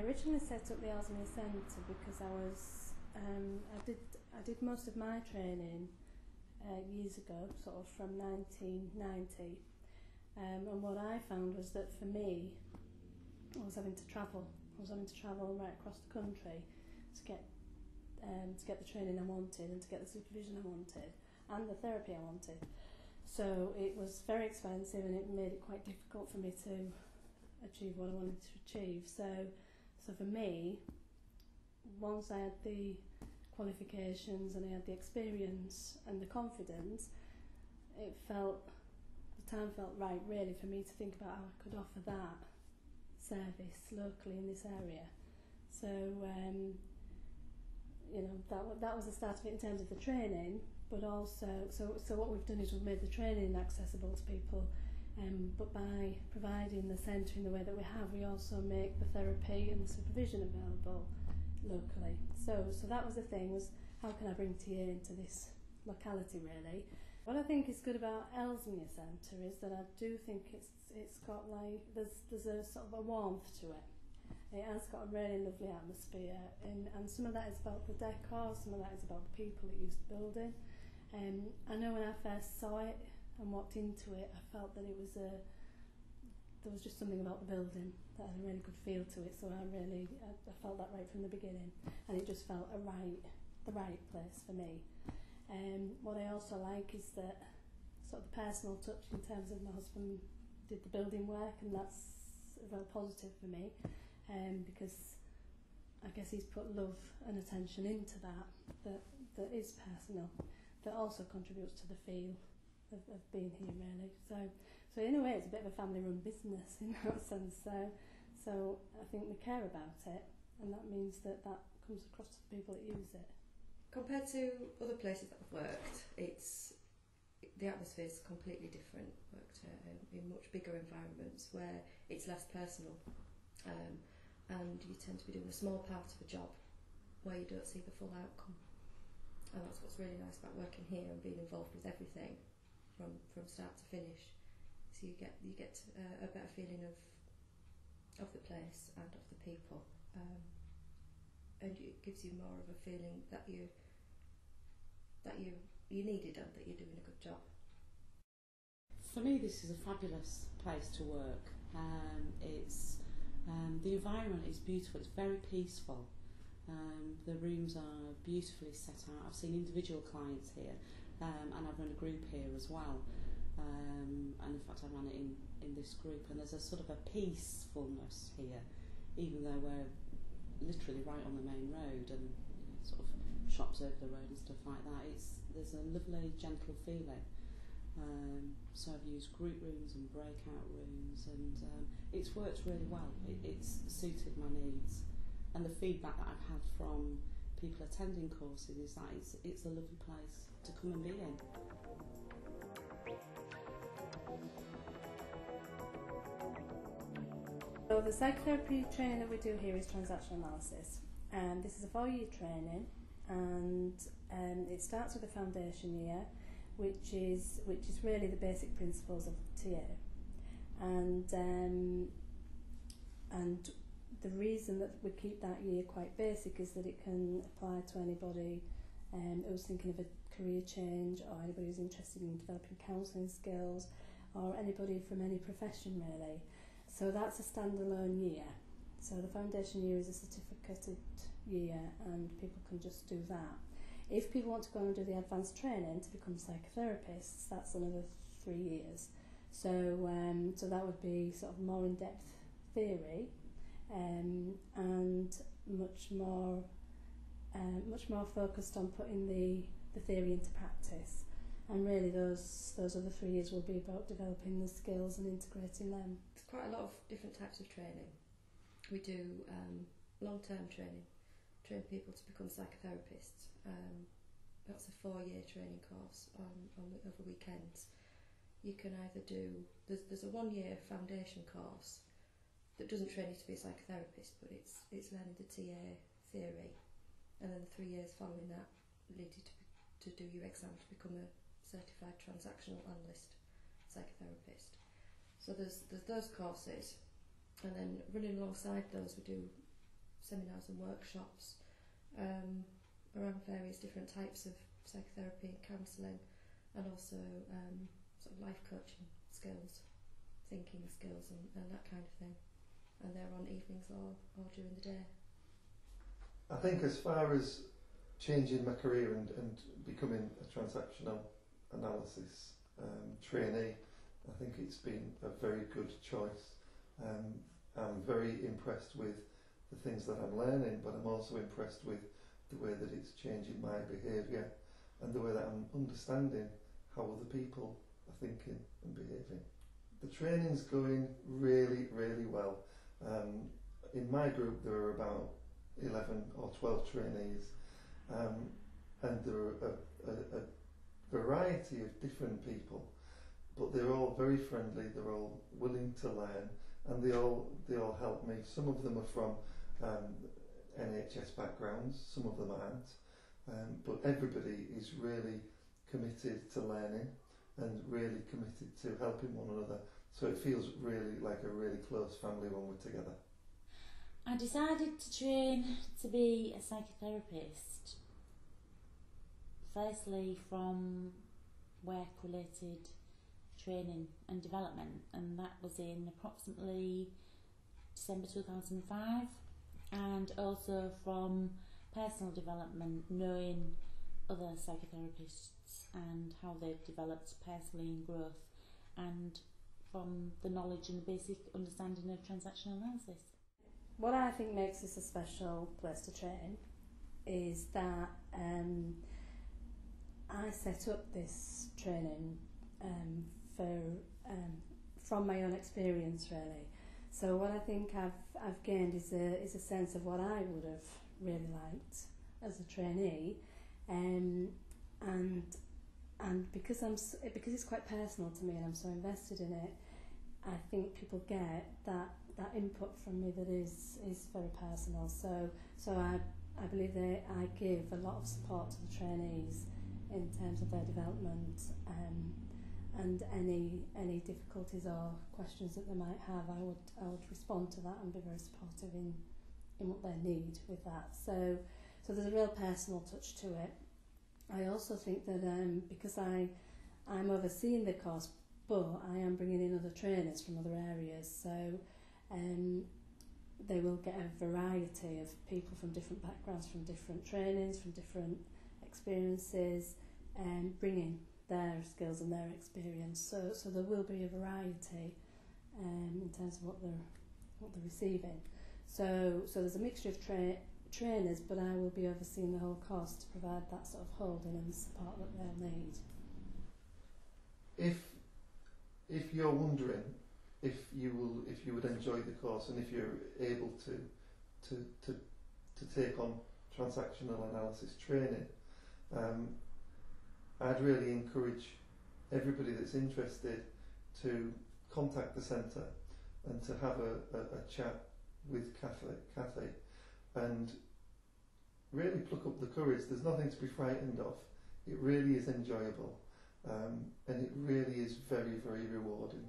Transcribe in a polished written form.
originally set up the Ellesmere Centre because I did most of my training years ago, sort of from 1990, and what I found was that for me, I was having to travel. Right across the country to get the training I wanted and to get the supervision I wanted and the therapy I wanted. So it was very expensive and it made it quite difficult for me to achieve what I wanted to achieve. So for me, once I had the qualifications and I had the experience and the confidence, the time felt right really for me to think about how I could offer that service locally in this area. So that was the start of it in terms of the training, but also so what we've done is we've made the training accessible to people, but by providing the centre in the way that we have, we also make the therapy and the supervision available locally. So that was the thing, was how can I bring TA into this locality really. What I think is good about Ellesmere Centre is that I do think it's got like there's a sort of a warmth to it. It has got a really lovely atmosphere, and some of that is about the decor, some of that is about the people that use the building. I know when I first saw it and walked into it, I felt that there was just something about the building that had a really good feel to it, so I felt that right from the beginning, and it just felt the right place for me. What I also like is that sort of the personal touch in terms of my husband did the building work, and that's very positive for me, because I guess he's put love and attention into that is personal, that also contributes to the feel of being here really. So in a way it's a bit of a family run business in that sense, so I think we care about it, and that means that comes across to the people that use it. Compared to other places that I've worked, the atmosphere is completely different. I've worked in much bigger environments where it's less personal, and you tend to be doing a small part of a job where you don't see the full outcome. And that's what's really nice about working here and being involved with everything from start to finish. So you get a better feeling of the place and of the people. And it gives you more of a feeling that you needed and that you're doing a good job. For me, this is a fabulous place to work. The environment is beautiful. It's very peaceful. The rooms are beautifully set out. I've seen individual clients here, and I've run a group here as well. And in fact, I ran it in this group. And there's a sort of a peacefulness here, even though we're literally right on the main road and sort of shops over the road and stuff like that. There's a lovely gentle feeling. So I've used group rooms and breakout rooms, and it's worked really well. It's suited my needs, and the feedback that I've had from people attending courses is that it's a lovely place to come and be in. So the psychotherapy training that we do here is transactional analysis. This is a 4-year training, and it starts with a foundation year, which is really the basic principles of TA. And the reason that we keep that year quite basic is that it can apply to anybody who's thinking of a career change, or anybody who's interested in developing counselling skills, or anybody from any profession really. So that's a standalone year. So the foundation year is a certificated year, and people can just do that. If people want to go and do the advanced training to become psychotherapists, that's another 3 years. So that would be sort of more in-depth theory, and much more focused on putting the theory into practice. And really those other 3 years will be about developing the skills and integrating them. There's quite a lot of different types of training. We do long-term training, train people to become psychotherapists. That's a 4-year training course over weekends. You can either do, there's a 1-year foundation course that doesn't train you to be a psychotherapist, but it's learning the TA theory, and then the 3 years following that lead you to do your exam to become a certified transactional analyst psychotherapist. So there's those courses, and then running alongside those we do seminars and workshops around various different types of psychotherapy and counselling, and also sort of life coaching skills, thinking skills and that kind of thing. And they're on evenings or during the day. I think as far as changing my career and becoming a transactional analysis trainee, I think it's been a very good choice. I'm very impressed with the things that I'm learning, but I'm also impressed with the way that it's changing my behaviour and the way that I'm understanding how other people are thinking and behaving. The training's going really, really well. In my group there are about 11 or 12 trainees, and there are a variety of different people, but they're all very friendly, they're all willing to learn, and they all help me. Some of them are from NHS backgrounds, some of them aren't, but everybody is really committed to learning and really committed to helping one another, so it feels really like a really close family when we're together. I decided to train to be a psychotherapist, firstly from work-related training and development, and that was in approximately December 2005, and also from personal development, knowing other psychotherapists and how they've developed personally in growth, and from the knowledge and the basic understanding of transactional analysis. What I think makes this a special place to train is that I set up this training from my own experience, really. So what I think I've gained is a sense of what I would have really liked as a trainee, and because it's quite personal to me and I'm so invested in it, I think people get that input from me that is very personal. So I believe that I give a lot of support to the trainees in terms of their development, and any difficulties or questions that they might have, I would respond to that and be very supportive in what they need with that. So there's a real personal touch to it. I also think that because I'm overseeing the course, but I am bringing in other trainers from other areas, so they will get a variety of people from different backgrounds, from different trainings, from different experiences, and bringing their skills and their experience. So there will be a variety in terms of what they're receiving. So there's a mixture of trainers, but I will be overseeing the whole course to provide that sort of holding and support that they'll need. If you're wondering if you would enjoy the course and if you're able to take on transactional analysis training, I'd really encourage everybody that's interested to contact the centre and to have a chat with Kathy and really pluck up the courage. There's nothing to be frightened of. It really is enjoyable, and it really is very, very rewarding.